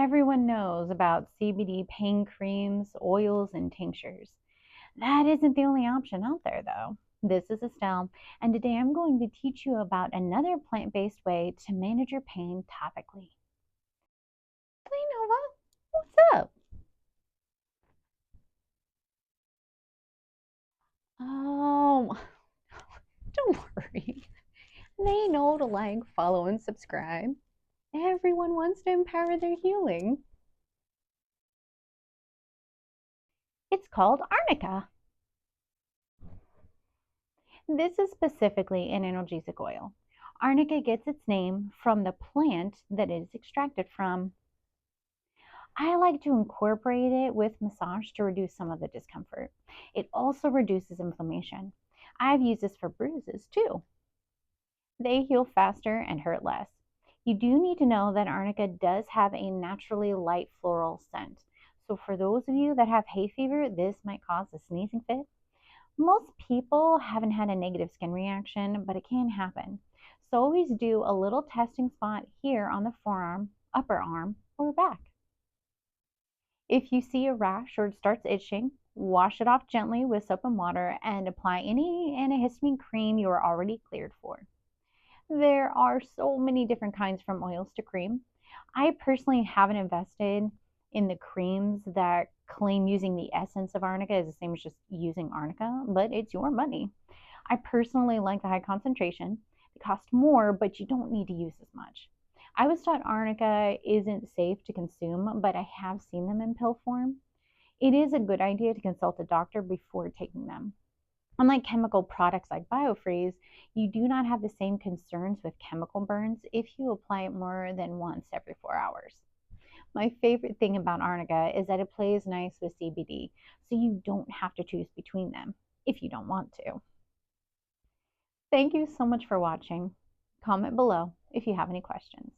Everyone knows about CBD pain creams, oils, and tinctures. That isn't the only option out there, though. This is Estelle, and today I'm going to teach you about another plant based way to manage your pain topically. Hey, Nova, what's up? Oh, don't worry. They know to like, follow, and subscribe. Everyone wants to empower their healing. It's called Arnica. This is specifically an analgesic oil. Arnica gets its name from the plant that it is extracted from. I like to incorporate it with massage to reduce some of the discomfort. It also reduces inflammation. I've used this for bruises too. They heal faster and hurt less. You do need to know that Arnica does have a naturally light floral scent. So for those of you that have hay fever, this might cause a sneezing fit. Most people haven't had a negative skin reaction, but it can happen. So always do a little testing spot here on the forearm, upper arm, or back. If you see a rash or it starts itching, wash it off gently with soap and water and apply any antihistamine cream you are already cleared for. There are so many different kinds from oils to cream. I personally haven't invested in the creams that claim using the essence of arnica is the same as just using arnica, but it's your money. I personally like the high concentration. They cost more, but you don't need to use as much. I was taught arnica isn't safe to consume, but I have seen them in pill form. It is a good idea to consult a doctor before taking them. Unlike chemical products like biofreeze, you do not have the same concerns with chemical burns if you apply it more than once every 4 hours. My favorite thing about arnica is that it plays nice with CBD, so you don't have to choose between them if you don't want to. Thank you so much for watching. Comment below if you have any questions.